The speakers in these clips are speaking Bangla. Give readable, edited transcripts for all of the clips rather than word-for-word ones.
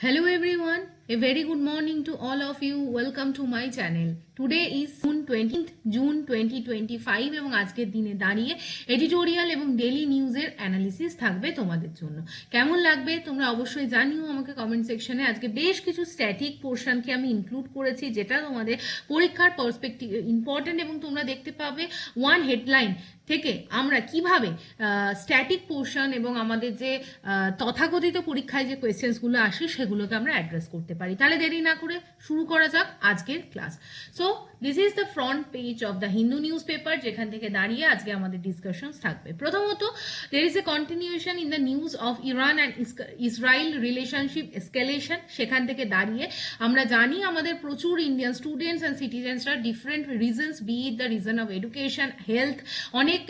Hello everyone, a very good morning to all of you. Welcome to my channel. Today is June 20th June 2025 এবং আজকের দিনে দাঁড়িয়ে এডিটোরিয়াল এবং ডেইলি নিউজের অ্যানালিসিস থাকবে তোমাদের জন্য। কেমন লাগবে তোমরা অবশ্যই জানিও আমাকে কমেন্ট সেকশনে। আজকে বেশ কিছু স্ট্যাটিক পোর্শনকে আমি ইনক্লুড করেছি যেটা তোমাদের পরীক্ষার পার্সপেক্টিভ ইম্পর্টেন্ট, এবং তোমরা দেখতে পাবে ওয়ান হেডলাইন থেকে আমরা কিভাবে স্ট্যাটিক পোর্শন এবং আমাদের যে তথাকথিত পরীক্ষায় যে কোয়েশ্চেন্সগুলো আসে সেগুলোকে আমরা অ্যাড্রেস করতে পারি। তাহলে দেরি না করে শুরু করা যাক আজকের class. So this is the front page of the Hindu newspaper, যেখান থেকে দাঁড়িয়ে আজকে আমাদের ডিসকাশনস থাকবে। প্রথমত, there is a continuation in the news of Iran and Israel relationship escalation. সেখান থেকে দাঁড়িয়ে আমরা জানি আমাদের প্রচুর ইন্ডিয়ান স্টুডেন্টস অ্যান্ড সিটিজেন্সরা different reasons, be it the reason of education, health, অনেক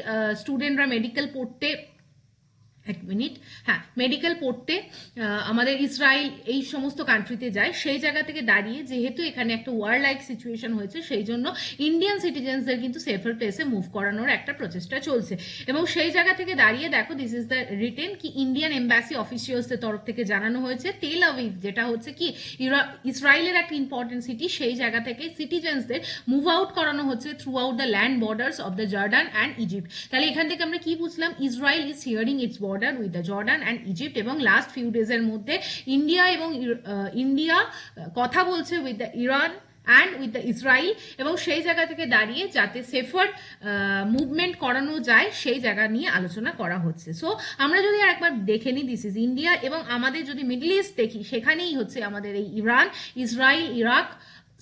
স্টুডেন্টরা মেডিকেল পড়তে মেডিকেল পড়তে আমাদের ইসরায়েল এই সমস্ত কান্ট্রিতে যায়। সেই জায়গা থেকে দাঁড়িয়ে যেহেতু এখানে একটা ওয়ার লাইক সিচুয়েশন হয়েছে, সেই জন্য ইন্ডিয়ান সিটিজেন্সদের কিন্তু সেফার প্লেসে মুভ করানোর একটা প্রচেষ্টা চলছে। এবং সেই জায়গা থেকে দাঁড়িয়ে দেখো, দিস ইজ দ্য রিটেন কি ইন্ডিয়ান এম্বাসি অফিসিয়ালসদের তরফ থেকে জানানো হয়েছে তেল আভিভ, যেটা হচ্ছে কি ইসরায়েলের একটা ইম্পর্টেন্ট সিটি, সেই জায়গা থেকে সিটিজেন্সদের মুভ আউট করানো হচ্ছে through out the land borders of the Jordan and Egypt. তাহলে এখান থেকে আমরা কি বুঝলাম? Israel is hearing it's border with the Jordan and Egypt, এবং লাস্ট ফিউ ডেজ এর মধ্যে ইন্ডিয়া কথা বলছে with the Iran and with the Israel, এবং সেই জায়গা থেকে দাঁড়িয়ে যাতে সেফার মুভমেন্ট করানো যায় সেই জায়গা নিয়ে আলোচনা করা হচ্ছে। সো আমরা যদি একবার দেখে নিই, দিস ইজ ইন্ডিয়া, এবং আমাদের যদি মিডল ইস্ট দেখি সেখানেই হচ্ছে আমাদের এই Iran, Israel, Iraq,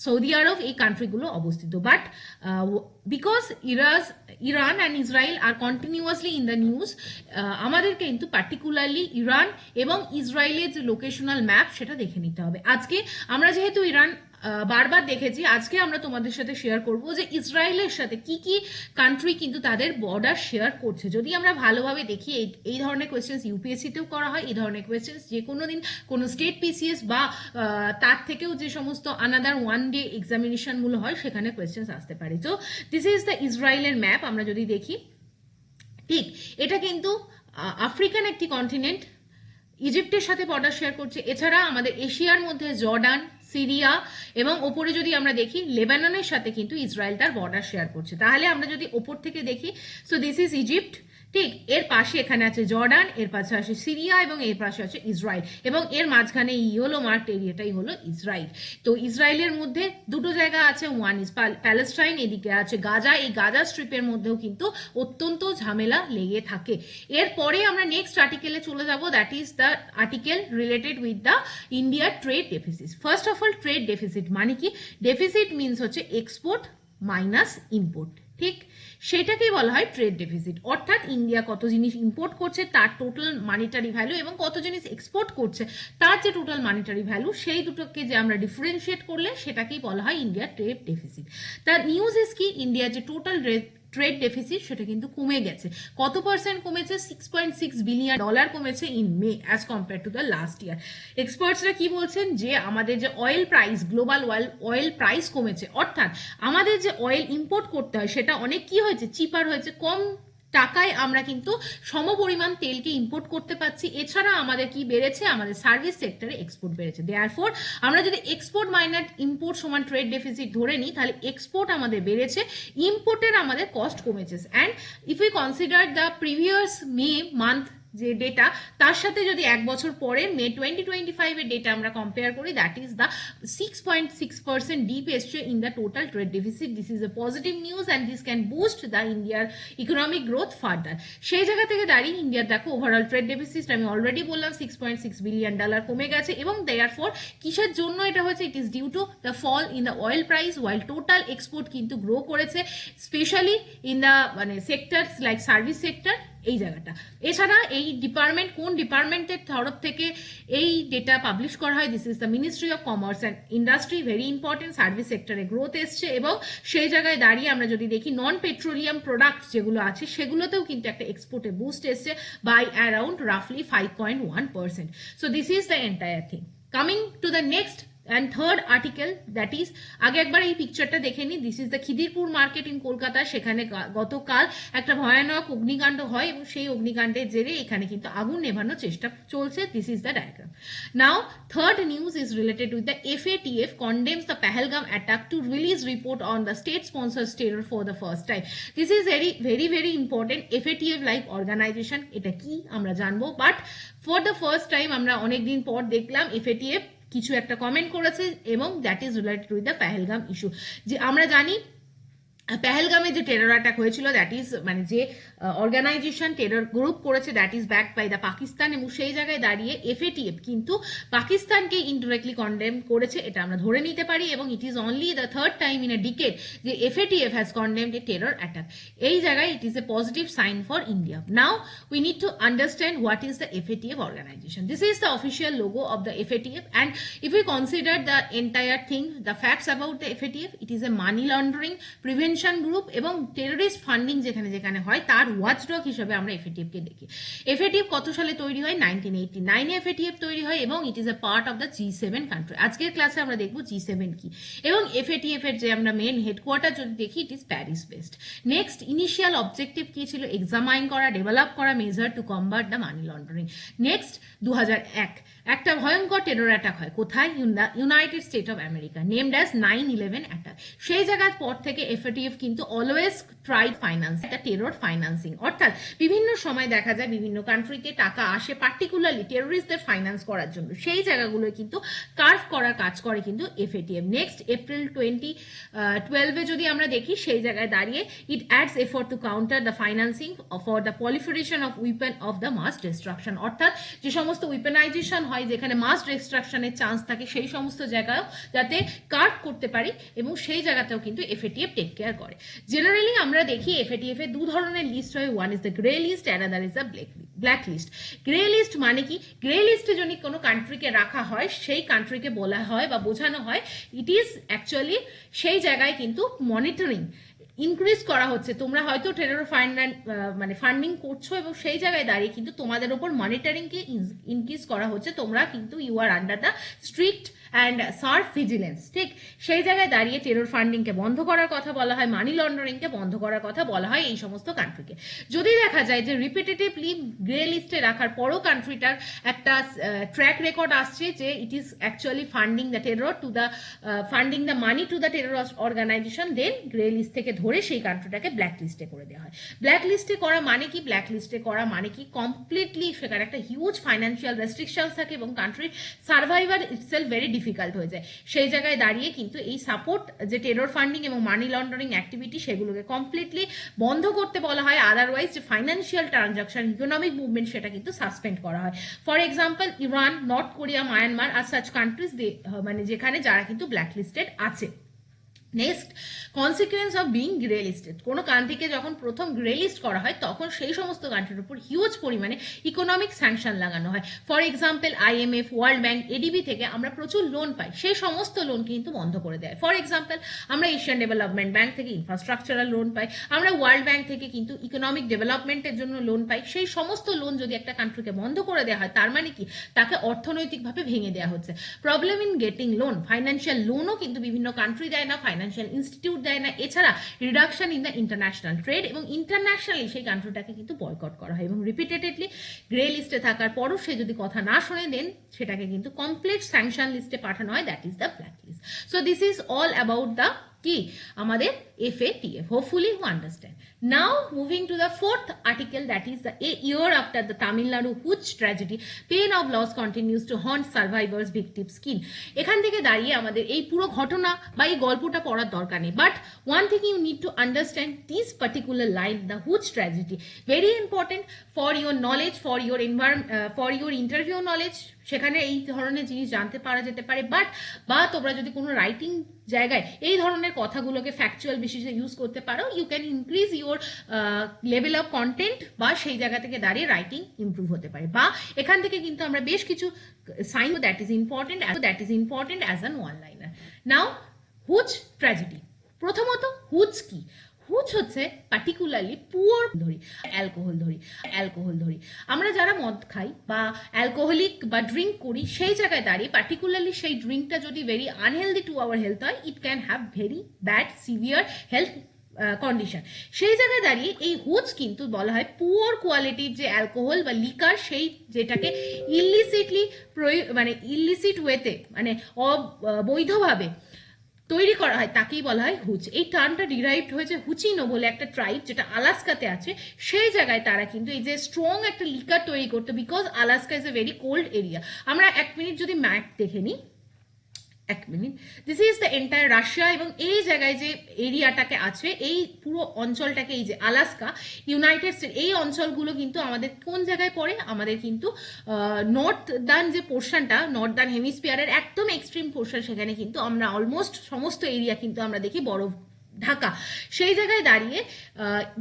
Saudi Arab, এই কান্ট্রিগুলো অবস্থিত। But because Iran and Israel are continuously in the news, আমাদেরকে কিন্তু পার্টিকুলারলি ইরান এবং ইসরায়েলের যে লোকেশনাল ম্যাপ সেটা দেখে নিতে হবে। আজকে আমরা যেহেতু ইরান বারবার দেখেছি, আজকে আমরা তোমাদের সাথে শেয়ার করব যে ইসরায়েলের সাথে কি কি কান্ট্রি কিন্তু তাদের বর্ডার শেয়ার করছে। যদি আমরা ভালোভাবে দেখি, এই ধরনের কোয়েশ্চেন্স ইউপিএসসিতেও করা হয়, এই ধরনের কোয়েশ্চেন্স যে কোনো দিন কোনো স্টেট পিসিএস বা তার থেকেও যে সমস্ত আনাদার ওয়ান ডে এক্সামিনেশনগুলো হয় সেখানে কোয়েশ্চেন্স আসতে পারে। তো দিস ইজ দ্য ইসরায়েলের ম্যাপ। আমরা যদি দেখি, ঠিক এটা কিন্তু আফ্রিকান একটি কন্টিনেন্ট, ইজিপ্টের সাথে বর্ডার শেয়ার করছে। এছাড়া আমাদের এশিয়ার মধ্যে জর্ডান, সিরিয়া, এবং ওপরে যদি আমরা দেখি লেবাননের সাথে কিন্তু ইসরায়েল তার বর্ডার শেয়ার করছে। তাহলে আমরা যদি ওপর থেকে দেখি, সো দিস ইজ ইজিপ্ট, ঠিক এর পাশে এখানে আছে জর্ডান, এর পাশে আছে সিরিয়া, এবং এর পাশে আছে ইসরায়েল, এবং এর মাঝখানে ইয়েলো মার্কড এরিয়াটাই হলো ইসরায়েল। তো ইসরায়েলের মধ্যে দুটো জায়গা আছে, ওয়ান ইজ প্যালেস্টাইন, এদিকে আছে গাজা। এই গাজা স্ট্রিপের মধ্যেও কিন্তু অত্যন্ত ঝামেলা লেগে থাকে। এরপরে আমরা নেক্সট আর্টিকেলে চলে যাব, that is the article related with the ইন্ডিয়ার trade deficit. First of all, trade deficit মানে কি? ডেফিসিট মিনস হচ্ছে এক্সপোর্ট মাইনাস ইম্পোর্ট, ঠিক সেটাকেই বলা হয় ট্রেড ডেফিসিট। অর্থাৎ ইন্ডিয়া কত জিনিস ইম্পোর্ট করছে তার টোটাল মানিটারি ভ্যালু, এবং কত জিনিস এক্সপোর্ট করছে তার যে টোটাল মানিটারি ভ্যালু, সেই দুটোকে যে আমরা ডিফারেন্সিয়েট করলে সেটাকেই বলা হয় ইন্ডিয়ার ট্রেড ডেফিসিট। তার নিউজ ইজ কি, ইন্ডিয়ার যে টোটাল ট্রেড ডেফিসিট সেটা কিন্তু কমে গেছে। কত পার্সেন্ট কমেছে? $6.6 বিলিয়ন কমেছে in May as compare to the last year. এক্সপার্টসরা কি বলছেন যে আমাদের যে oil price, global oil price কমেছে, অর্থাৎ আমাদের যে অয়েল ইম্পোর্ট করতে হয় সেটা অনেক কি হয়েছে, চিপার হয়েছে, কম টাকায় আমরা কিন্তু সমপরিমাণ তেলকে ইম্পোর্ট করতে পারছি। এছাড়া আমাদের কি বেড়েছে? আমাদের সার্ভিস সেক্টরে এক্সপোর্ট বেড়েছে। দেয়ারফর আমরা যদি এক্সপোর্ট মাইনাস ইম্পোর্ট সমান ট্রেড ডেফিসিট ধরে নিই, তাহলে এক্সপোর্ট আমাদের বেড়েছে, ইম্পোর্টের আমাদের কস্ট কমেছে। And if you consider the previous May month যে ডেটা, তার সাথে যদি এক বছর পরে মে 2025 এর ডেটা আমরা কম্পেয়ার করি, দ্যাট ইজ দ্য 6.6% ডিপ এসছে in the total trade deficit. This is a positive news and this can boost the ইন্ডিয়ার ইকোনমিক গ্রোথ ফার্দার। সেই জায়গা থেকে দাঁড়িয়ে ইন্ডিয়ার দেখো ওভারঅল ট্রেড ডেফিসিট আমি অলরেডি বললাম $6.6 বিলিয়ন কমে গেছে, এবং দেয়ারফর কিসের জন্য এটা হচ্ছে? It is due to the fall in the oil price, while total export কিন্তু গ্রো করেছে, specially in the sectors like service sector, এই জায়গাটা। এছাড়া এই ডিপার্টমেন্ট, কোন ডিপার্টমেন্টের তরফ থেকে এই ডেটা পাবলিশ করা হয়? This is the ministry of commerce and industry. Very important, service সেক্টরে গ্রোথ এসছে, এবং সেই জায়গায় দাঁড়িয়ে আমরা যদি দেখি নন পেট্রোলিয়াম প্রোডাক্ট যেগুলো আছে সেগুলোতেও কিন্তু একটা এক্সপোর্টে বুস্ট এসছে বাই অ্যারাউন্ড রাফলি 5.1%. So this is the entire thing. Coming to the next and third article that is আগে একবার এই পিকচারটা দেখে নি this is the Khidirpur market in Kolkata সেখানে গতকাল একটা ভয়ানক অগ্নিকাণ্ড হয় এবং সেই অগ্নিকাণ্ডের জেরে এখানে কিন্তু আগুন নেভানোর চেষ্টা চলছে this is the diagram now third news is related with the FATF condemns the Pahalgam attack to release report on the state sponsored terror for the first time this is very important FATF like organization এটা কি আমরা জানবো but for the first time আমরা অনেক দিন পর দেখলাম FATF কিছু একটা কমেন্ট করেছে এবং that is related with the Pahalgam issue যে আমরা জানি পেহেলগামে যে টেরর অ্যাটাক হয়েছিল দ্যাট ইজ মানে যে অর্গানাইজেশন টেরর গ্রুপ করেছে that is backed by the Pakistan এবং সেই জায়গায় দাঁড়িয়ে FATF কিন্তু পাকিস্তানকে ইনডিরেক্টলি কন্ডেম করেছে এটা আমরা ধরে নিতে পারি এবং it is only the third time in a decade যে FATF has condemned a terror attack এই জায়গায় it is a positive sign for India now we need to understand what is the FATF organisation this is the official logo of the FATF and if you consider the entire thing the facts about the FATF it is a money laundering prevention group এবং টেররিস্ট ফান্ডিং যেখানে যেখানে হয় তার ওয়াচডগ হিসেবে আমরা FATF কে দেখি FATF কত সালে তৈরি হয় 1989 এ FATF তৈরি হয় এবং it is a part of the G7 country আজকের ক্লাসে আমরা দেখব G7 কি এবং FATF এর যে আমরা মেইন হেডকোয়ার্টার যদি দেখি it is Paris based next initial objective কি ছিল এক্সামাইন করা ডেভেলপ করা measure to combat the money laundering next 2001 একটা ভয়ঙ্কর টেরর অ্যাটাক হয় কোথায় United State of America named as 9/11 attack সেই জায়গার পর থেকে FATF কিন্তু always tried finance the terror financing অর্থাৎ বিভিন্ন সময় দেখা যায় বিভিন্ন কান্ট্রিতে টাকা আসে পার্টিকুলারলি টেররিস্টদের ফাইন্যান্স করার জন্য সেই জায়গাগুলো কিন্তু কার্ভ করার কাজ করে কিন্তু FATF নেক্সট এপ্রিল 2012 যদি আমরা দেখি সেই জায়গায় দাঁড়িয়ে it adds effort to counter the financing for the proliferation of weapon of the mass destruction অর্থাৎ যে সমস্ত উইপেনাইজেশন হয় যেখানে মাস ডিস্ট্রাকশনের চান্স থাকে সেই সমস্ত জায়গায়ও যাতে কার্ভ করতে পারি এবং সেই জায়গাতেও কিন্তু FATF টেক কেয়ার করে জেনারেলি আমরা দেখি FATF এর দু ধরনের লিস্ট হয় one is the grey list and other is the black list grey list মানে কি গ্রে লিস্টে যদি কোনো কান্ট্রিকে রাখা হয় সেই কান্ট্রিকে বলা হয় বা বোঝানো হয় ইট ইজ অ্যাকচুয়ালি সেই জায়গায় কিন্তু মনিটরিং ইনক্রিজ করা হচ্ছে তোমরা হয়তো টেরর মানে ফান্ডিং করছো এবং সেই জায়গায় দাঁড়িয়ে কিন্তু তোমাদের উপর মনিটরিংকে ইনক্রিজ করা হচ্ছে তোমরা কিন্তু you are under the strict and severe vigilance ঠিক সেই জায়গায় দাঁড়িয়ে টেরর ফান্ডিংকে বন্ধ করার কথা বলা হয় মানি লন্ডারিংকে বন্ধ করার কথা বলা হয় এই সমস্ত কান্ট্রিকে যদি দেখা যায় যে রিপিটেটিভলি গ্রে লিস্টে রাখার পরও কান্ট্রিটার একটা ট্র্যাক রেকর্ড আসছে যে it is actually funding the terror to the funding the money to the terror organisation then grey list থেকে ধরে সেই কান্ট্রিটাকে ব্ল্যাক লিস্টে করে দেওয়া হয় ব্ল্যাক লিস্টে করা মানে কি ব্ল্যাক লিস্টে করা মানে কি কমপ্লিটলি সেখানে একটা হিউজ ফাইন্যান্সিয়াল রেস্ট্রিকশনস থাকে এবং কান্ট্রির সার্ভাইভার ইটসেলফ ভেরি ডিফিকাল্ট হয়ে যায় সেই জায়গায় দাঁড়িয়ে কিন্তু এই সাপোর্ট যে টেরর ফান্ডিং এবং মানি লন্ডারিং অ্যাক্টিভিটি সেগুলোকে কমপ্লিটলি বন্ধ করতে বলা হয় আদারওয়াইজ যে ফাইন্যান্সিয়াল ট্রানজাকশন ইকোনমিক মুভমেন্ট সেটা কিন্তু সাসপেন্ড করা হয় for example Iran North Korea Myanmar আর সাচ কান্ট্রিজ মানে যেখানে যারা কিন্তু ব্ল্যাক লিস্টেড আছে next consequence of being grey listed কোনো কান্ট্রিকে যখন প্রথম গ্রে লিস্ট করা হয় তখন সেই সমস্ত কান্ট্রির উপর হিউজ পরিমাণে ইকোনমিক স্যাংশন লাগানো হয় for example IMF world bank ADB থেকে আমরা প্রচুর লোন পাই সেই সমস্ত লোন কিন্তু বন্ধ করে দেয় ফর এক্সাম্পল আমরা এশিয়ান ডেভেলপমেন্ট ব্যাংক থেকে ইনফ্রাস্ট্রাকচারাল লোন পাই আমরা ওয়ার্ল্ড ব্যাংক থেকে কিন্তু ইকোনমিক ডেভেলপমেন্টের জন্য লোন পাই সেই সমস্ত লোন যদি একটা কান্ট্রিকে বন্ধ করে দেওয়া হয় তার মানে কি তাকে অর্থনৈতিকভাবে ভেঙে দেওয়া হচ্ছে problem in getting loan financial লোনও কিন্তু বিভিন্ন কান্ট্রি দেয় না ফাইন্যান্সিয়াল ইনস্টিটিউট দেয় না এছাড়া reduction in the international trade এবং ইন্টারন্যাশনালি সেই কান্ট্রিটাকে কিন্তু বয়কট করা হয় এবং রিপিটেডলি গ্রে লিস্টে থাকার পরও সে যদি কথা না শোনে দেন সেটাকে কিন্তু কমপ্লিট স্যাংশন লিস্টে পাঠানো হয় that is the black list so this is all about the কি আমাদের FATF hopefully you understand now moving to the fourth article that is the a year after the Tamil Nadu huge tragedy pain of loss continues to haunt survivors victims skin এখান থেকে দাঁড়িয়ে আমাদের এই পুরো ঘটনা বা এই গল্পটা পড়ার দরকার নেই but one thing you need to understand this particular line the huge tragedy very important for your knowledge for your environment for your interview knowledge সেখানে এই ধরনের জিনিস জানতে পারা যেতে পারে বা তোমরা যদি কোনো রাইটিং জায়গায় এই ধরনের কথাগুলোকে ফ্যাকচুয়াল বেসিসে ইউজ করতে পারো you can increase your level of content বা সেই জায়গা থেকে দাঁড়িয়ে রাইটিং ইমপ্রুভ হতে পারে বা এখান থেকে কিন্তু আমরা বেশ কিছু sign that is important as an one liner now hooch tragedy প্রথমত হুজ কি হুচ হচ্ছে পার্টিকুলারলি পুয়ার অ্যালকোহল ধরি আমরা যারা মদ খাই বা অ্যালকোহলিক বা ড্রিঙ্ক করি সেই জায়গায় দাঁড়িয়ে পার্টিকুলারলি সেই ড্রিঙ্কটা যদি very unhealthy to our health হয়, it can have very bad severe health condition. সেই জায়গায় দাঁড়িয়ে এই হুচ কিন্তু বলা হয় পুয়ার কোয়ালিটির যে অ্যালকোহল বা লিকার, সেই যেটাকে ইলিসিটলি মানে ইলিসিট ওয়েতে মানে অবৈধভাবে তৈরি করা হয় তাকেই বলা হয় হুচ। এই টার্মটা ডিরাইভড হয়েছে হুচিনো বলে একটা ট্রাইব যেটা আলাস্কাতে আছে। সেই জায়গায় তারা কিন্তু এই যে স্ট্রং একটা লিকার তৈরি করতো, because Alaska is a very cold area. আমরা এক মিনিট যদি ম্যাপ দেখে নিই, this is the entire Russia, এবং এই জায়গায় যে এরিয়াটাকে আছে এই পুরো অঞ্চলটাকে, এই যে আলাস্কা, ইউনাইটেড স্টেট, এই অঞ্চলগুলো কিন্তু আমাদের কোন জায়গায় পড়ে? আমাদের কিন্তু নর্দার্ন যে পোর্শনটা, নর্দার্ন হেমিস্ফিয়ারের একদম এক্সট্রিম পোর্শন, সেখানে কিন্তু আমরা অলমোস্ট সমস্ত এরিয়া কিন্তু আমরা দেখি বরফ ঢাকা। সেই জায়গায় দাঁড়িয়ে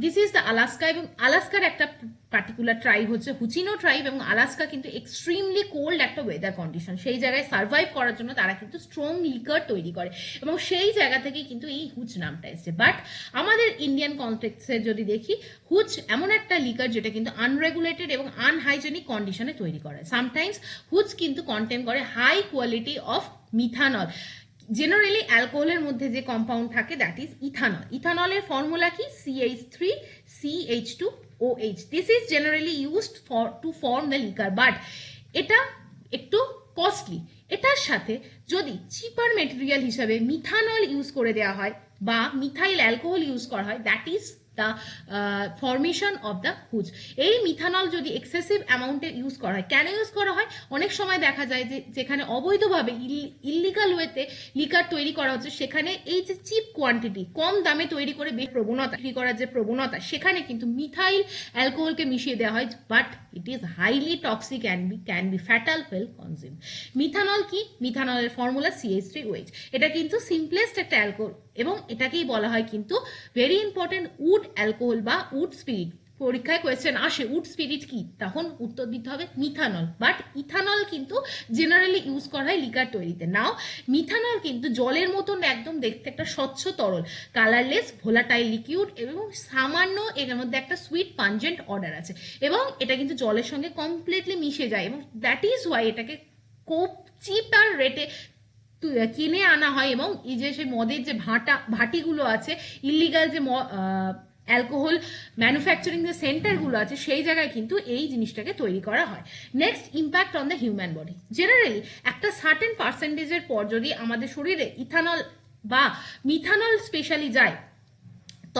দিস ইজ দ্য আলাস্কা, এবং আলাস্কার একটা পার্টিকুলার ট্রাইব হচ্ছে হুচিনো ট্রাইব, এবং আলাস্কা কিন্তু এক্সট্রিমলি কোল্ড একটা ওয়েদার কন্ডিশন। সেই জায়গায় সার্ভাইভ করার জন্য তারা কিন্তু স্ট্রং লিকার তৈরি করে, এবং সেই জায়গা থেকেই কিন্তু এই হুচ নামটা এসছে। বাট আমাদের ইন্ডিয়ান কনটেক্সে যদি দেখি, হুচ এমন একটা লিকার যেটা কিন্তু আনরেগুলেটেড এবং আনহাইজেনিক কন্ডিশনে তৈরি করে। সামটাইমস হুচ কিন্তু কন্টেন করে high quality of methanol. Generally অ্যালকোহলের মধ্যে যে কম্পাউন্ড থাকে দ্যাট ইজ ইথানল। ইথানলের ফর্মুলা কি? CH3CH2OH। This is generally used to form the liquor, but এটা একটু কস্টলি। এটার সাথে যদি চিপার মেটেরিয়াল হিসাবে মিথানল ইউজ করে দেওয়া হয় বা মিথাইল অ্যালকোহল ইউজ করা হয়, that is the formation of the hooch. এই মিথানল যদি এক্সেসিভ অ্যামাউন্টে ইউজ করা হয়, কেন ইউজ করা হয়? অনেক সময় দেখা যায় যে যেখানে অবৈধভাবে ইল্লিগাল ওয়েতে লিকার তৈরি করা হচ্ছে, সেখানে এই যে চিপ কোয়ান্টিটি, কম দামে তৈরি করে প্রবণতা তৈরি করার যে প্রবণতা, সেখানে কিন্তু মিথাইল অ্যালকোহলকে মিশিয়ে দেওয়া হয়, but it is highly toxic can be fatal well consume. Methanol কি? মিথানলের ফর্মুলা CH3OH। এটা কিন্তু সিম্পলেস্ট একটা অ্যালকোহল, এবং এটাকেই বলা হয় কিন্তু ভেরি ইম্পর্টেন্ট উড অ্যালকোহল বা উড স্পিরিট। পরীক্ষায় কোয়েশ্চেন আসে উড স্পিরিট কি, তখন উত্তর দিতে হবে মিথানল। বাট ইথানল কিন্তু জেনারেলি ইউজ করা হয় লিকার তৈরিতে। নাও মিথানল কিন্তু জলের মতন একদম দেখতে একটা স্বচ্ছ তরল, কালারলেস ভোলাটাইল লিকুইড, এবং সামান্য এর মধ্যে একটা সুইট পাঞ্জেন্ট অর্ডার আছে, এবং এটা কিন্তু জলের সঙ্গে কমপ্লিটলি মিশে যায়, এবং দ্যাট ইজ ওয়াই এটাকে খুব চিপার রেটে কিনে আনা হয়। এবং এই যে সেই মদের যে ভাটিগুলো আছে, ইলিগাল যে অ্যালকোহল ম্যানুফ্যাকচারিং যে সেন্টারগুলো আছে, সেই জায়গায় কিন্তু এই জিনিসটাকে তৈরি করা হয়। Next, impact on the human body. Generally একটা সার্টেন পার্সেন্টেজের পর যদি আমাদের শরীরে ইথানল বা মিথানল স্পেশালি যায়,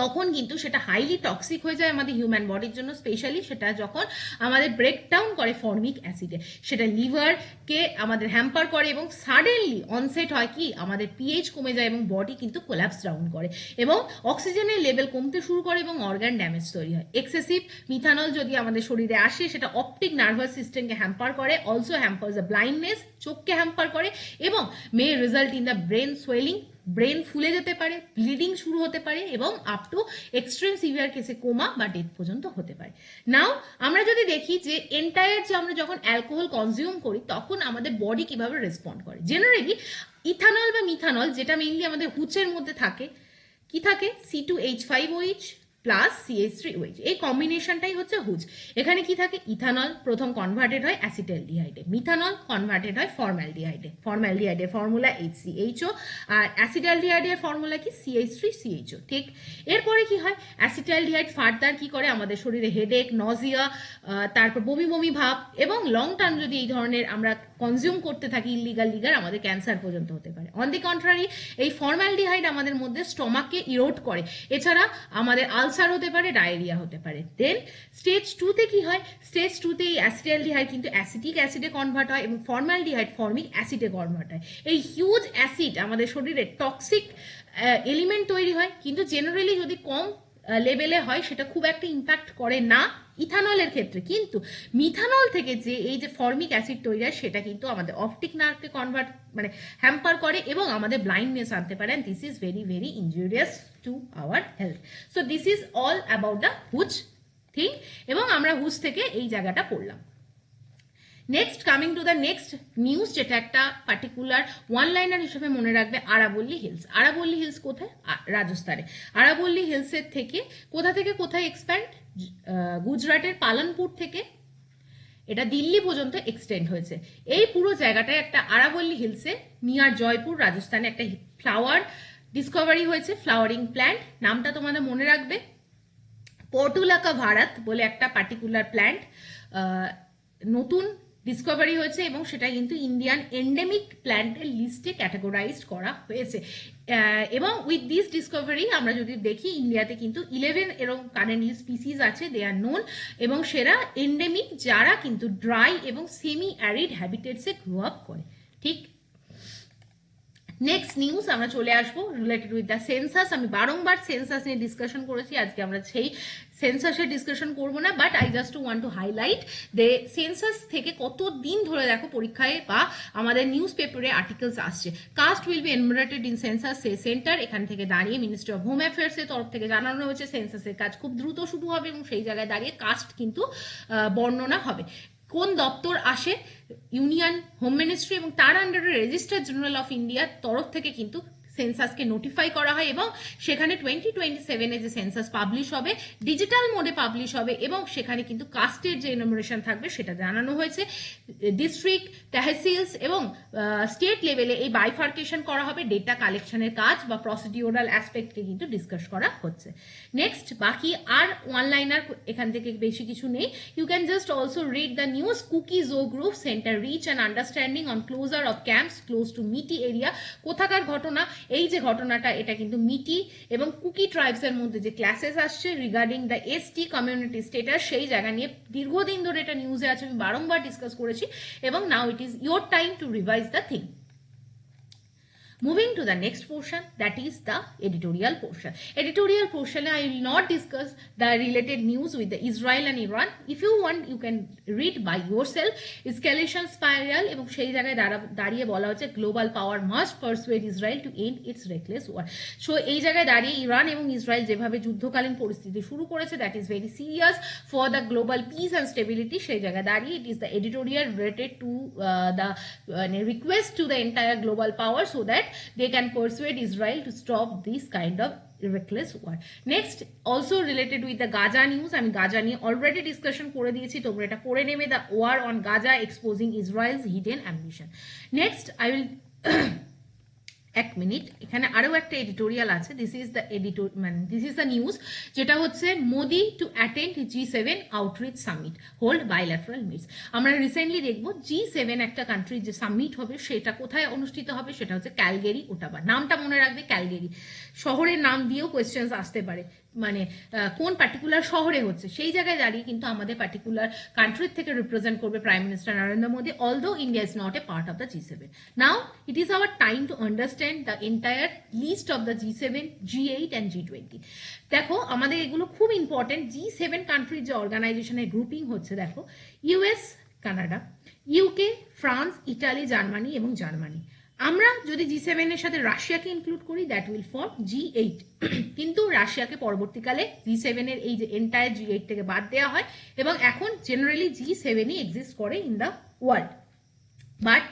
তখন কিন্তু সেটা হাইলি টক্সিক হয়ে যায় আমাদের হিউম্যান বডির জন্য। স্পেশালি সেটা যখন আমাদের ব্রেকডাউন করে ফর্মিক অ্যাসিডে, সেটা লিভারকে আমাদের হ্যাম্পার করে, এবং সাডেনলি অনসেট হয় কি, আমাদের পিএইচ কমে যায় এবং বডি কিন্তু কোল্যাপস ডাউন করে, এবং অক্সিজেনের লেভেল কমতে শুরু করে, এবং অর্গান ড্যামেজ তৈরি হয়। এক্সেসিভ মিথানল যদি আমাদের শরীরে আসে, সেটা অপটিক নার্ভাস সিস্টেমকে হ্যাম্পার করে, অলসো হ্যাম্পার্স দ্য ব্লাইন্ডনেস, চোখকে হ্যাম্পার করে, এবং may result in the brain swelling, brain ফুলে যেতে পারে, ব্লিডিং শুরু হতে পারে, এবং আপ টু এক্সট্রিম সিভিয়ার কেসে কোমা বা ডেথ পর্যন্ত হতে পারে। নাও আমরা যদি দেখি যে এন্টায়ার যে আমরা যখন অ্যালকোহল কনজিউম করি, তখন আমাদের বডি কিভাবে রেসপন্ড করে। জেনারেলি ইথানল বা মিথানল, যেটা মেইনলি আমাদের হুচের মধ্যে থাকে, কি থাকে? C2H5OH প্লাস CH3OH, এই কম্বিনেশনটাই হচ্ছে হুচ। এখানে কি থাকে? ইথানল প্রথম কনভার্টেড হয় অ্যাসিটালডিহাইডে, মিথানল কনভার্টেড হয় ফর্মালডিহাইডে, ফর্মালডিহাইডের ফর্মুলা HCHO, আর অ্যাসিটালডিহাইডের ফর্মুলা কি? CH3CHO। ঠিক এরপরে কি হয়? অ্যাসিটালডিহাইড ফার্দার কি করে? আমাদের শরীরে হেডেক, নজিয়া, তারপর বমি বমি ভাব, এবং লং টার্ম যদি এই ধরনের আমরা কনজিউম করতে থাকি ইলিগাল লিগার, আমাদের ক্যান্সার পর্যন্ত হতে পারে। অন দি কন্ট্রারি, এই ফর্মালডিহাইড আমাদের মধ্যে স্টমাককে ইরোড করে, এছাড়া আমাদের আলসার হতে পারে, ডায়রিয়া হতে পারে। দেন স্টেজ 2তে কি হয়? স্টেজ 2তে এই অ্যাসিটালডিহাইড কিন্তু অ্যাসিটিক অ্যাসিডে কনভার্ট হয়, এবং ফর্মালডিহাইড ফর্মিক অ্যাসিডে কনভার্ট হয়। এই হিউজ অ্যাসিড আমাদের শরীরে টক্সিক এলিমেন্ট তৈরি হয়, কিন্তু জেনারেলি যদি কম লেভেলে হয়, সেটা খুব একটা ইম্প্যাক্ট করে না ইথানলের ক্ষেত্রে। কিন্তু মিথানল থেকে যে এই যে ফর্মিক অ্যাসিড তৈরি হয়, সেটা কিন্তু আমাদের অপটিক নার্ভকে কনভার্ট মানে হ্যাম্পার করে, এবং আমাদের ব্লাইন্ডনেস আনতে পারে। This is very very injurious two our health. So this is all about the হুচ thing, এবং আমরা হুচ থেকে এই জায়গাটা পড়লাম। Next coming to the next news, যেটা একটা পার্টিকুলার ওয়ান লাইনার হিসেবে মনে রাখবে, আরাবল্লী হিলস। আরাবল্লী হিলস কোথায়? রাজস্থানে। আরাবল্লী হিলসের থেকে কোথায় এক্সপ্যান্ড? গুজরাটের পালানপুর থেকে এটা দিল্লি পর্যন্ত এক্সটেন্ড হয়েছে। এই পুরো জায়গাটায় একটা আরাবল্লী হিলসে নিয়ার জয়পুর রাজস্থানে একটা ফ্লাওয়ার ডিসকভারি হয়েছে, ফ্লাওয়ারিং প্ল্যান্ট। নামটা তোমাদের মনে রাখবে, পর্টুলাকা ভারত বলে একটা পার্টিকুলার প্ল্যান্ট নতুন ডিসকভারি হয়েছে এবং সেটা কিন্তু ইন্ডিয়ান এন্ডেমিক প্ল্যান্টের লিস্টে ক্যাটাগরাইজড করা হয়েছে। এবং উইথ দিস ডিসকভারি আমরা যদি দেখি, ইন্ডিয়াতে কিন্তু 11 এরকম কারেন্টলি স্পিসিস আছে, দে আর নোন, এবং সেরা এন্ডেমিক, যারা কিন্তু ড্রাই এবং সেমি অ্যারিড হ্যাবিটেটসে গ্রো আপ করে। ঠিক, নেক্সট নিউজ আমরা চলে আসবো রিলেটেড উইথ দ্য সেন্সাস। আমি বারংবার সেন্সাস নিয়ে ডিসকাশন করেছি, আজকে আমরা সেই সেন্সাসের ডিসকাশন করবো না, but I just want to highlight the census থেকে কতদিন ধরে দেখো পরীক্ষায় বা আমাদের নিউজ পেপারে আর্টিকেলস আসছে, caste will be enumerated in census center. এখান থেকে দাঁড়িয়ে মিনিস্ট্রি অফ হোম অ্যাফেয়ার্স এর তরফ থেকে জানানো হয়েছে সেন্সাসের কাজ খুব দ্রুত শুরু হবে এবং সেই জায়গায় দাঁড়িয়ে কাস্ট কিন্তু বর্ণনা হবে। কোন দপ্তর আসে? ইউনিয়ন হোম মিনিস্ট্রি, এবং তার আন্ডারে রেজিস্ট্রার জেনারেল অফ ইন্ডিয়ার তরফ থেকে কিন্তু সেন্সাসকে নোটিফাই করা হয় এবং সেখানে 2027 যে সেন্সাস পাবলিশ হবে, ডিজিটাল মোডে পাবলিশ হবে এবং সেখানে কিন্তু কাস্টের যে এনুমারেশন থাকবে সেটা জানানো হয়েছে। ডিস্ট্রিক্ট, তহসিলস এবং স্টেট লেভেলে এই বাইফার্কেশন করা হবে। ডেটা কালেকশনের কাজ বা প্রসিডিওরাল অ্যাসপেক্টকে কিন্তু ডিসকাস করা হচ্ছে। নেক্সট, বাকি আর ওয়ান লাইনার এখান থেকে বেশি কিছু নেই। You can just also read the news. Kuki Zo group centre reach and understanding on closure of camps close to Meitei area. কোথাকার ঘটনা? এই যে ঘটনাটা, এটা কিন্তু মিটি এবং কুকি ট্রাইবস এর মধ্যে যে ক্লাসেস আসছে regarding the ST community status, সেই জায়গা নিয়ে দীর্ঘদিন ধরে এটা নিউজে আছে, আমি বারংবার ডিসকাস করেছি এবং now it is your time to revise the thing. Moving to the next portion, that is the editorial portion. Editorial portion, I will not discuss the related news with the Israel and Iran. If you want, you can read by yourself. Escalation spiral, এবং সেই জায়গায় দাঁড়িয়ে বলা হচ্ছে global power must persuade Israel to end its reckless war. So এই জায়গায় দাঁড়িয়ে ইরান এবং ইসরায়েল যেভাবে যুদ্ধকালীন পরিস্থিতি শুরু করেছে, that is very serious for the global piece and stability. সেই জায়গায় দাঁড়িয়ে it is the editorial related to the request to the entire global power so that they can persuade Israel to stop this kind of reckless war. Next, also related with the Gaza news, আমি গাজা নিয়ে অলরেডি ডিসকাশন করে দিয়েছি, তোমরা এটা পড়ে নেবে। The war on Gaza exposing Israel's hidden ambition. Next, I will এক মিনিট, এখানে আরো একটা এডিটোরিয়াল আছে। দিস ইজ দ্য নিউজ, যেটা হচ্ছে Modi to attend G7 outreach summit, hold bilateral meets. আমরা রিসেন্টলি দেখবো G7 একটা কান্ট্রির যে সামিট হবে সেটা কোথায় অনুষ্ঠিত হবে, সেটা হচ্ছে ক্যালগেরি, ওটাবা। নামটা মনে রাখবে, ক্যালগেরি। শহরের নাম দিয়েও কোয়েশ্চেন্স আসতে পারে, মানে কোন পার্টিকুলার শহরে হচ্ছে, সেই জায়গায় দাঁড়িয়ে কিন্তু আমাদের পার্টিকুলার কান্ট্রির থেকে রিপ্রেজেন্ট করবে prime minister Narendra Modi, although India is not a part of the G7. Now it is our time to understand the entire list of the G7, G8 and G20. দেখো, আমাদের এগুলো খুব ইম্পর্টেন্ট। G7 কান্ট্রির যে অর্গানাইজেশনের গ্রুপিং হচ্ছে, দেখো, US, Canada, UK, France, Italy, Germany এবং জার্মানি। আমরা যদি G7 এর সাথে রাশিয়াকে ইনক্লুড করি, দ্যাট উইল ফর্ম G8, কিন্তু রাশিয়াকে পরবর্তীকালে G7 এর এই যে এন্টায়ার G8 থেকে বাদ দেওয়া হয় এবং এখন জেনারেলি G7ই এক্সিস্ট করে ইন দ্য ওয়ার্ল্ড। বাট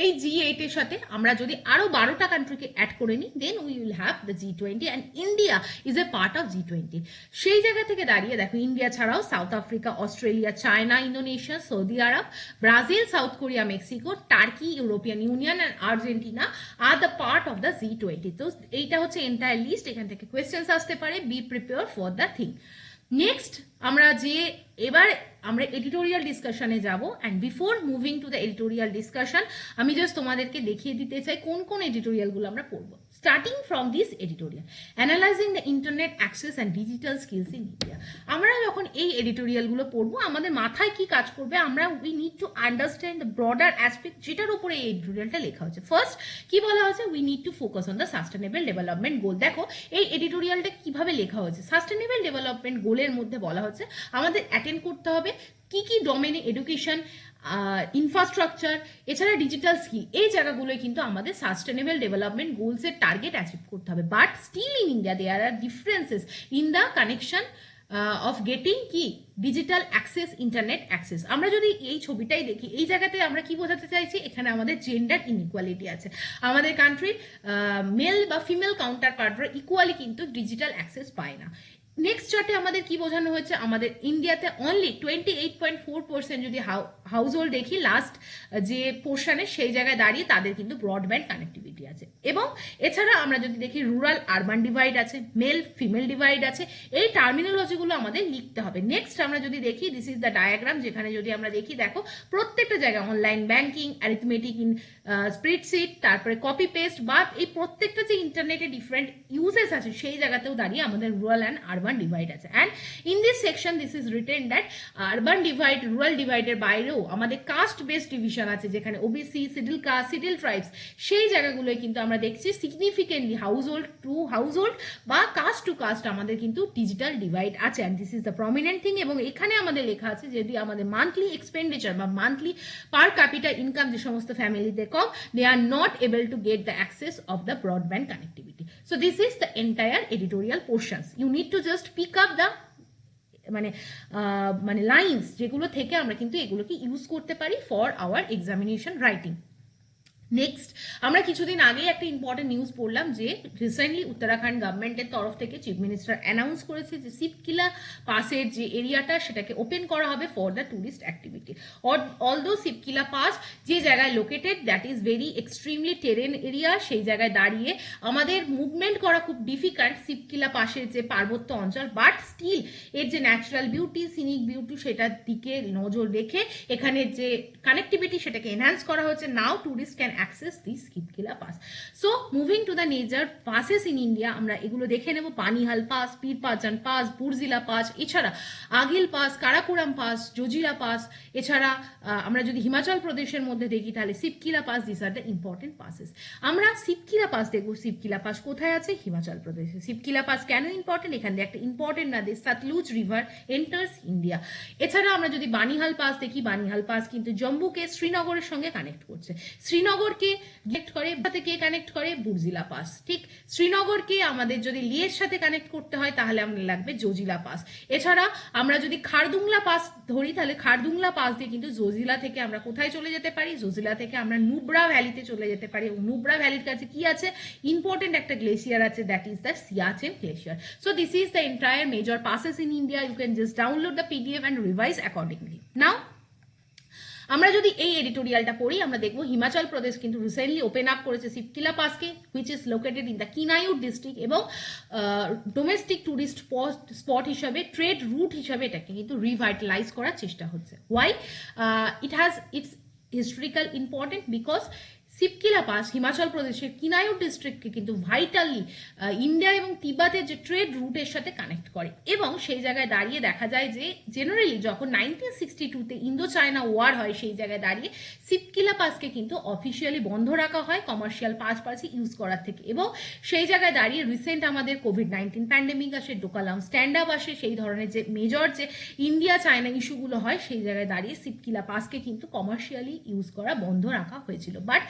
এই G8 এর সাথে আমরা যদি আরো 12টা কান্ট্রিকে অ্যাড করে নিই, then we will have the G20 and India is a part of G20। সেই জায়গা থেকে দাঁড়িয়ে দেখো, ইন্ডিয়া ছাড়াও South Africa, Australia, China, Indonesia, Saudi Arab, Brazil, South Korea, Mexico, Turkey, European Union and Argentina are the part of the G20। তো এইটা হচ্ছে এন্টায়ার লিস্ট, এখান থেকে কোয়েশ্চেন্স আসতে পারে, B prepare for the thing. Next, এবার আমরা এডিটোরিয়াল ডিসকাশনে যাব, and before moving to the editorial discussion আমি জাস্ট তোমাদেরকে দেখিয়ে দিতে চাই কোন কোন এডিটোরিয়ালগুলো আমরা পড়বো। Starting from this editorial, analysing the internet access and digital skills in India. আমরা যখন এই এডিটোরিয়ালগুলো পড়বো, আমাদের মাথায় কি কাজ করবে, we need to understand the broader aspect যেটার উপরে এই এডিটোরিয়ালটা লেখা হচ্ছে। ফার্স্ট কি বলা হয়েছে, we need to focus on the sustainable development goal. দেখো, এই এডিটোরিয়ালটা কিভাবে লেখা হয়েছে, সাস্টেনেবল ডেভেলপমেন্ট গোলের মধ্যে বলা হচ্ছে আমাদের অ্যাটেন্ড করতে হবে কি কি ডোমেনে, এডুকেশন, ইনফ্রাস্ট্রাকচার, এছাড়া ডিজিটাল স্কিল, এই জায়গাগুলোয় কিন্তু আমাদের সাস্টেনেবল ডেভেলপমেন্ট গোলসের টার্গেট অ্যাচিভ করতে হবে। But still in India there are differences in the connection of getting কি ডিজিটাল অ্যাক্সেস, ইন্টারনেট অ্যাক্সেস। আমরা যদি এই ছবিটাই দেখি, এই জায়গাতে আমরা কি বোঝাতে চাইছি, এখানে আমাদের জেন্ডার ইনইকুয়ালিটি আছে। আমাদের কান্ট্রির মেল বা ফিমেল কাউন্টার পার্টরা ইকুয়ালি কিন্তু ডিজিটাল অ্যাক্সেস পায় না। নেক্সট চার্টে আমাদের কি বোঝানো হয়েছে, আমাদের ইন্ডিয়াতে অনলি 28.4% যদি হাউস হোল্ড দেখি লাস্ট যে পোর্শনে, সেই জায়গায় দাঁড়িয়ে তাদের কিন্তু ব্রডব্যান্ড কানেক্টিভিটি আছে। এবং এছাড়া আমরা যদি দেখি রুরাল আরবান ডিভাইড আছে, মেল ফিমেল ডিভাইড আছে। এই টার্মিনোলজিগুলো আমাদের লিখতে হবে। নেক্সট আমরা যদি দেখি, দিস ইজ দ্য ডায়াগ্রাম, যেখানে যদি আমরা দেখি, দেখো প্রত্যেকটা জায়গায় online banking, arithmetic in spreadsheet, তারপরে কপি পেস্ট, বা এই প্রত্যেকটা যে ইন্টারনেটে ডিফারেন্ট ইউজেস আছে সেই জায়গাতেও দাঁড়িয়ে আমাদের রুরাল অ্যান্ড আরবান ডিভাইড আছে। And in this section this is written that urban divide, rural ডিভাইডের বাইরেও আমাদের কাস্ট বেসড ডিভিশন আছে, যেখানে OBC, scheduled caste, scheduled tribes, সেই জায়গাগুলোয় কিন্তু আমরা দেখছি significantly household to household বা কাস্ট টু কাস্ট আমাদের কিন্তু ডিজিটাল ডিভাইড আছে। And this is the prominent thing. এবং এখানে আমাদের লেখা আছে যদি আমাদের মান্থলি এক্সপেন্ডিচার বা মান্থলি পার ক্যাপিটা ইনকাম যে সমস্ত ফ্যামিলিতে কম, they are not able to get the access of the broadband connectivity. So this is the entire editorial portions. You need to just pick up the মানে লাইন্স, যেগুলো থেকে আমরা কিন্তু এগুলোকে ইউজ করতে পারি for our examination writing. Next আমরা কিছুদিন আগে একটা ইম্পর্টেন্ট নিউজ পড়লাম যে রিসেন্টলি উত্তরাখণ্ড গভর্নমেন্টের তরফ থেকে চিফ মিনিস্টার অ্যানাউন্স করেছে যে শিবকিলা পাসের যে এরিয়াটা সেটাকে ওপেন করা হবে for the tourist activity. Although Shipki La pass যে জায়গায় located, that is very extremely terrain area, সেই জায়গায় দাঁড়িয়ে আমাদের মুভমেন্ট করা খুব ডিফিকাল্ট শিবকিলা পাশের যে পার্বত্য অঞ্চল, বাট স্টিল এর যে ন্যাচারাল বিউটি, সিনিক বিউটি, সেটার দিকে নজর রেখে এখানে যে কানেক্টিভিটি সেটাকে এনহ্যান্স করা হয়েছে। Now tourist can access this Skipkila Pass. So moving to the major passes in India, আমরা এগুলো দেখে নেব। Banihal pass, Pir Panjal pass, Burzila pass, এছাড়া Aghil pass, Karakoram pass, Zojila pass, এছাড়া আমরা যদি হিমাচল প্রদেশের মধ্যে দেখি তাহলে Shipki La pass. This are the important passes. আমরা শিবকিলা পাস দেখব। শিবকিলা পাস কোথায় আছে? হিমাচল প্রদেশে। শিবকিলা পাস কেন ইম্পর্টেন্ট? এখান থেকে একটা ইম্পর্টেন্ট নদী সতলুজ রিভার এন্টার্স ইন্ডিয়া। এছাড়া আমরা যদি বানিহাল পাস দেখি, বানিহাল পাস কিন্তু জম্মুকে শ্রীনগরের সঙ্গে কানেক্ট করছে। শ্রীনগরকে কানেক্ট করে, কে কানেক্ট করে? বুরজিলা পাস। ঠিক, শ্রীনগরকে আমাদের যদি লিয়ের সাথে কানেক্ট করতে হয় তাহলে আমরা লাগবে জজিলা পাস। এছাড়া আমরা যদি খারদুংলা পাস ধরি তাহলে খারদুংলা পাস দিয়ে কিন্তু জজিলা থেকে আমরা কোথায় চলে যেতে পারি? জজিলা থেকে আমরা নুব্রা ভ্যালিতে চলে যেতে পারি। এবং নুব্রা ভ্যালির কাছে কি আছে? ইম্পর্টেন্ট একটা গ্লেসিয়ার আছে, that is the Siachen glacier. So this is the entire major passes in India. You can just download the PDF and revise accordingly. Now আমরা যদি এই এডিটোরিয়ালটা পড়ি, আমরা দেখব হিমাচল প্রদেশ কিন্তু রিসেন্টলি ওপেন আপ করেছে শিবকিলা পাসকে, which is located in the Kinnaur district, এবং ডোমেস্টিক ট্যুরিস্ট স্পট হিসাবে, ট্রেড রুট হিসাবে এটাকে কিন্তু রিভাইটালাইজ করার চেষ্টা হচ্ছে। Why? It has its historical important because Shipki La pass Himachal প্রদেশের কিনায়ুর ডিস্ট্রিক্টকে কিন্তু ভাইটালি ইন্ডিয়া এবং তিব্বতের যে ট্রেড রুটের সাথে কানেক্ট করে। এবং সেই জায়গায় দাঁড়িয়ে দেখা যায় যে জেনারেলি যখন 1962-তে ইন্দো চায়না ওয়ার হয়, সেই জায়গায় দাঁড়িয়ে শিবকিলা পাসকে কিন্তু অফিসিয়ালি বন্ধ রাখা হয় কমার্শিয়াল পারপাসে ইউজ করার থেকে। এবং সেই জায়গায় দাঁড়িয়ে রিসেন্ট আমাদের কোভিড-19 প্যান্ডেমিক আসে, ডোকালাম স্ট্যান্ড আপ আসে, সেই ধরনের যে মেজর যে ইন্ডিয়া চায়না ইস্যুগুলো হয়, সেই জায়গায় দাঁড়িয়ে শিবকিলা পাসকে কিন্তু কমার্শিয়ালি ইউজ করা বন্ধ রাখা হয়েছিল। বাট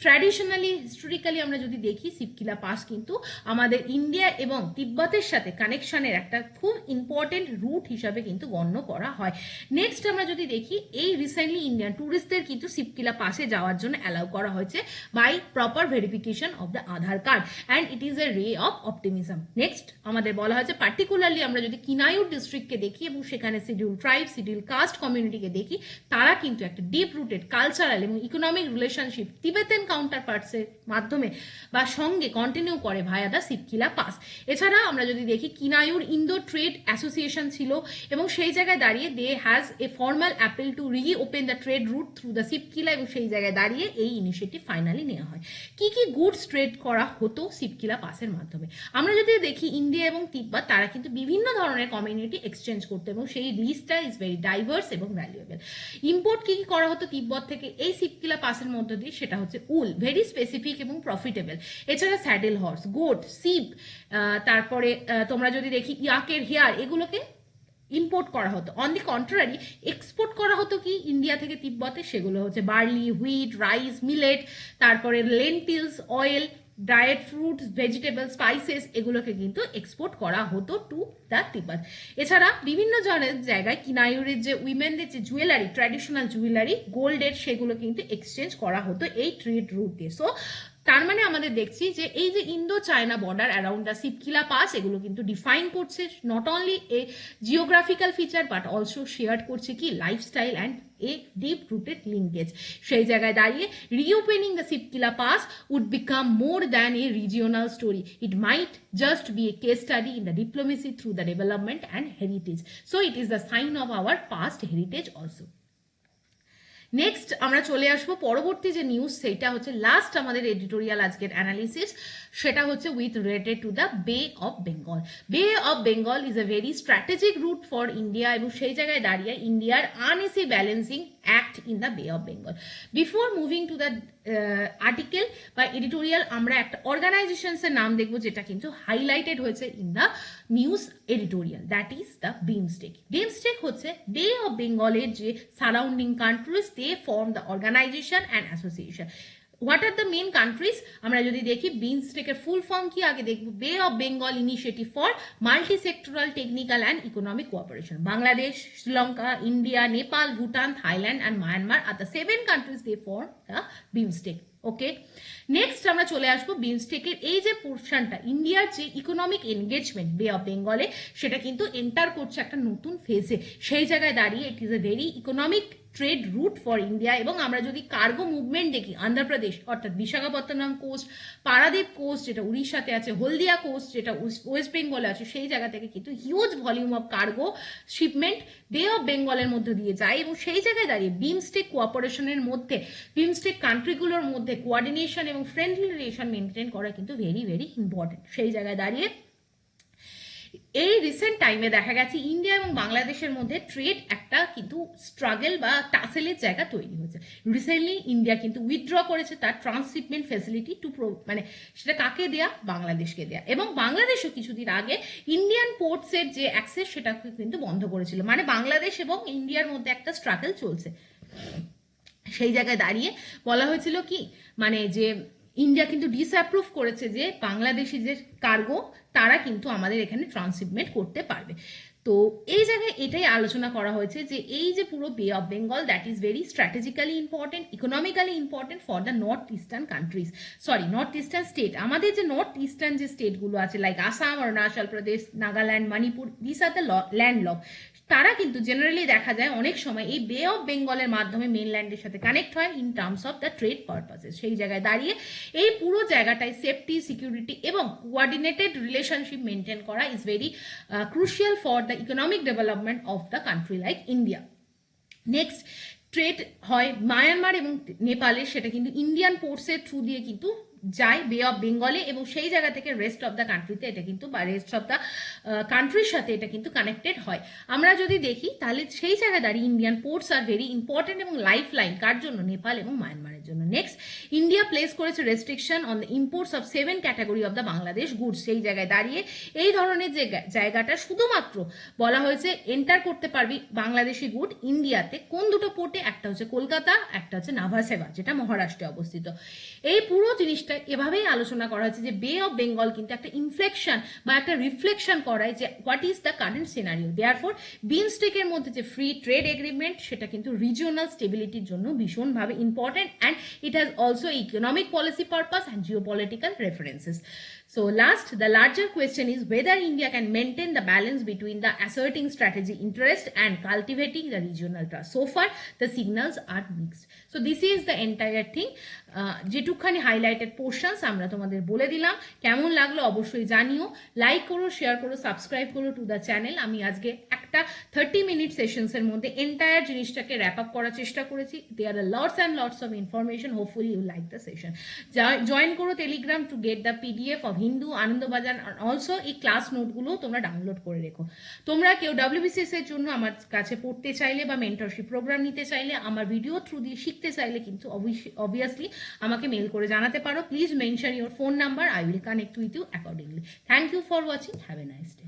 ট্র্যাডিশনালি হিস্টোরিক্যালি আমরা যদি দেখি, শিবকিলা পাস কিন্তু আমাদের ইন্ডিয়া এবং তিব্বতের সাথে কানেকশনের একটা খুব ইম্পর্টেন্ট রুট হিসাবে কিন্তু গণ্য করা হয়। নেক্সট আমরা যদি দেখি, এই রিসেন্টলি ইন্ডিয়ান ট্যুরিস্টদের কিন্তু শিবকিলা পাসে যাওয়ার জন্য অ্যালাউ করা হয়েছে by proper verification of the Aadhaar card, and it is a ray of optimism. Next আমাদের বলা হয়েছে পার্টিকুলারলি আমরা যদি কিনায়ুর ডিস্ট্রিক্টকে দেখি এবং সেখানে শিডিউল ট্রাইব, শিডিউল কাস্ট কমিউনিটিকে দেখি, তারা কিন্তু একটা ডিপ রুটেড কালচারাল এবং ইকোনমিক রিলেশনশিপ তিবেতান কাউন্টার পার্টসের মাধ্যমে বা সঙ্গে কন্টিনিউ করে ভায়া দা শিবকিলা পাস। এছাড়া আমরা যদি দেখি, কিনায়ুর ইন্দো ট্রেড অ্যাসোসিয়েশন ছিল এবং সেই জায়গায় দাঁড়িয়ে they has a formal appeal to reopen the trade route through the Shipki La, এবং সেই জায়গায় দাঁড়িয়ে এই ইনিশিয়েটিভ ফাইনালি নেওয়া হয়। কি কি গুডস ট্রেড করা হতো শিবকিলা পাসের মাধ্যমে? আমরা যদি দেখি, ইন্ডিয়া এবং তিব্বত তারা কিন্তু বিভিন্ন ধরনের কমিউনিটি এক্সচেঞ্জ করতো এবং সেই লিস্টটা ইজ ভেরি ডাইভার্স এবং ভ্যালুয়েবল। ইম্পোর্ট কি কি করা হতো তিব্বত থেকে এই শিবকিলা পাসের মধ্য দিয়ে? সেটা হচ্ছে উল, ভেরি স্পেসিফিক এবং প্রফিটেবল। এছাড়া স্যাডেল হর্স, গোট, শিপ, তারপরে তোমরা যদি দেখি ইয়াকের হেয়ার, এগুলোকে ইম্পোর্ট করা হতো। অন দি কন্ট্রারি এক্সপোর্ট করা হতো কি ইন্ডিয়া থেকে তিব্বতে? সেগুলো হচ্ছে বার্লি, হুইট, রাইস, মিলেট, তারপরে lentils, oil, dried fruits, vegetable, spices এগুলোকে কিন্তু এক্সপোর্ট করা হতো টু দ্য তিব্বত। এছাড়া বিভিন্ন জায়গায় কিনায়ুরের যে উইমেনদের যে জুয়েলারি, ট্র্যাডিশনাল জুয়েলারি, গোল্ডের, সেগুলো কিন্তু এক্সচেঞ্জ করা হতো এই ট্রেড রুট দিয়ে। সো তার মানে আমাদের দেখছি যে এই যে Indo China border around the Shipki La pass, এগুলো কিন্তু ডিফাইন করছে not only a geographical feature but also share করছে কি lifestyle and a deep rooted linkage। সেই জায়গায় দাঁড়িয়ে reopening the Sipkila Pass would become more than a regional story. It might just be a case study in the diplomacy through the development and heritage. So it is the sign of our past heritage also. Next আমরা চলে আসবো পরবর্তী যে নিউজ, সেটা হচ্ছে লাস্ট আমাদের এডিটোরিয়াল আজকের অ্যানালিসিস, সেটা হচ্ছে with related to the Bay of Bengal. Bay of Bengal is a very strategic route for India, এবং সেই জায়গায় দাঁড়িয়ে ইন্ডিয়ার uneasy balancing act in the Bay of Bengal. Before moving to the article বা এডিটোরিয়াল, আমরা একটা অর্গানাইজেশনসের নাম দেখবো যেটা কিন্তু হাইলাইটেড হয়েছে in the news editorial, that is the BIMSTEC. BIMSTEC হচ্ছে বে অফ বেঙ্গলের যে surrounding countries, they form the organization and association. What are the main countries? আমরা যদি দেখি বিমস্টেকের ফুল ফর্ম কি, আগে দেখব বে of Bengal initiative for multi sectoral technical and economic cooperation. Bangladesh, Sri Lanka, India, Nepal, Bhutan, Thailand and Myanmar are the 7 countries they form the BIMSTEC. Okay, next আমরা চলে আসবো বিমস্টেকের এই যে পোর্শনটা, ইন্ডিয়ার যে ইকোনমিক এনগেজমেন্ট বে অফ বেঙ্গলে, সেটা কিন্তু এন্টার করছে একটা নতুন ফেজে। সেই জায়গায় দাঁড়িয়ে ইট is a very economic trade root for India. এবং আমরা যদি কার্গো মুভমেন্ট দেখি, অন্ধ্রপ্রদেশ অর্থাৎ বিশাখাপত্তনম কোস্ট, পারাদ্বীপ কোস্ট যেটা উড়িষ্যাতে আছে, হলদিয়া কোস্ট যেটা ওয়েস্ট বেঙ্গলে আছে, সেই জায়গা থেকে কিন্তু huge volume of cargo shipment বে অফ বেঙ্গলের মধ্যে দিয়ে যায়। এবং সেই জায়গায় দাঁড়িয়ে বিমস্টেক কোঅপারেশনের মধ্যে, বিমস্টেক কান্ট্রিগুলোর মধ্যে কোঅর্ডিনেশন এবং ফ্রেন্ডলি রিলেশন মেনটেন করা কিন্তু ভেরি ভেরি ইম্পর্টেন্ট। সেই জায়গায় দাঁড়িয়ে এই রিসেন্ট টাইমে দেখা গেছে ইন্ডিয়া এবং বাংলাদেশের মধ্যে ট্রেড একটা কিন্তু স্ট্রাগল বা টাসেলের জায়গা তৈরি হয়েছে। রিসেন্টলি ইন্ডিয়া কিন্তু উইথড্র করেছে তার ট্রান্সশিপমেন্ট ফ্যাসিলিটি টু মানে সেটা কাকে দেয়া, বাংলাদেশকে দেয়া। এবং বাংলাদেশও কিছুদিন আগে ইন্ডিয়ান পোর্টসের যে অ্যাক্সেস সেটাকে কিন্তু বন্ধ করেছিল। মানে বাংলাদেশ এবং ইন্ডিয়ার মধ্যে একটা স্ট্রাগল চলছে। সেই জায়গায় দাঁড়িয়ে বলা হয়েছিল কি, মানে যে ইন্ডিয়া কিন্তু ডিসঅ্যাপ্রুভ করেছে যে বাংলাদেশি যে কার্গো তারা কিন্তু আমাদের এখানে ট্রান্সশিপমেন্ট করতে পারবে। তো এই জায়গায় এটাই আলোচনা করা হয়েছে যে এই যে পুরো বে of Bengal, that is very strategically important, economically important for the north eastern countries, north eastern state. আমাদের যে নর্থ ইস্টার্ন যে স্টেটগুলো আছে like Assam, Arunachal Pradesh, Nagaland, Manipur, this are the landlock, তারা কিন্তু জেনারেলি দেখা যায় অনেক সময় এই বে অফ বেঙ্গলের মাধ্যমে মেনল্যান্ডের সাথে কানেক্ট হয় in terms of the trade purposes. সেই জায়গায় দাঁড়িয়ে এই পুরো জায়গাটায় সেফটি, সিকিউরিটি এবং কোঅর্ডিনেটেড রিলেশনশিপ মেনটেন করা is very crucial for the economic development of the country like India. Next trade হয় মায়ানমার এবং নেপালে, সেটা কিন্তু ইন্ডিয়ান পোর্টসের থ্রু দিয়ে কিন্তু যায় বে অফ বেঙ্গলে, এবং সেই জায়গা থেকে রেস্ট অফ দ্য কান্ট্রিতে এটা কিন্তু বা রেস্ট অফ দ্য কান্ট্রির সাথে এটা কিন্তু কানেক্টেড হয়। আমরা যদি দেখি তাহলে সেই জায়গায় দাঁড়িয়ে Indian ports are very important এবং লাইফ লাইন কার জন্য, নেপাল এবং মায়ানমারের জন্য। নেক্সট, ইন্ডিয়া প্লেস করেছে restriction on the imports of 7 category of the Bangladesh goods. সেই জায়গায় দাঁড়িয়ে এই ধরনের যে জায়গাটা শুধুমাত্র বলা হয়েছে এন্টার করতে পারবি বাংলাদেশি গুড ইন্ডিয়াতে কোন দুটো পোর্টে, একটা হচ্ছে কলকাতা, একটা হচ্ছে নাভাসেভা যেটা মহারাষ্ট্রে অবস্থিত। এই পুরো জিনিসটা এভাবেই আলোচনা করা হয়েছে যে বে অফ বেঙ্গল কিন্তু একটা ইনফ্লেকশন বা একটা রিফ্লেকশন করায় যে what is the current scenario. Therefore বিমস্টেকের মধ্যে যে ফ্রি ট্রেড এগ্রিমেন্ট সেটা কিন্তু রিজিওনাল স্টেবিলিটির জন্য ভীষণভাবে important, and it has also economic policy purpose and geopolitical references. So last, the larger question is whether India can maintain the balance between the asserting strategy interest and cultivating the regional trust. So far, the signals are mixed. So this is the entire thing. যেটুকখানি হাইলাইটেড পোর্শনস আমরা তোমাদের বলে দিলাম। কেমন লাগলো অবশ্যই জানিও, লাইক করো, শেয়ার করো, সাবস্ক্রাইব করো টু দ্য চ্যানেল। আমি আজকে একটা 30 মিনিট সেশনসের মধ্যে এন্টায়ার জিনিসটাকে র্যাপ আপ করার চেষ্টা করেছি। There are lots and lots of information, hopefully you like the session. Join করো Telegram to get the PDF of Hindu, Anandabazar, also এই ক্লাস নোটগুলো তোমরা ডাউনলোড করে রেখো। তোমরা কেউ WBCS এর জন্য আমার কাছে পড়তে চাইলে বা মেন্টরশিপ প্রোগ্রাম নিতে চাইলে, আমার ভিডিও থ্রু দিয়ে শিখতে চাইলে কিন্তু অবভিয়াসলি আমাকে মেল করে জানাতে পারো। Please mention your phone number, I will connect with you accordingly. Thank you for watching, have a nice day.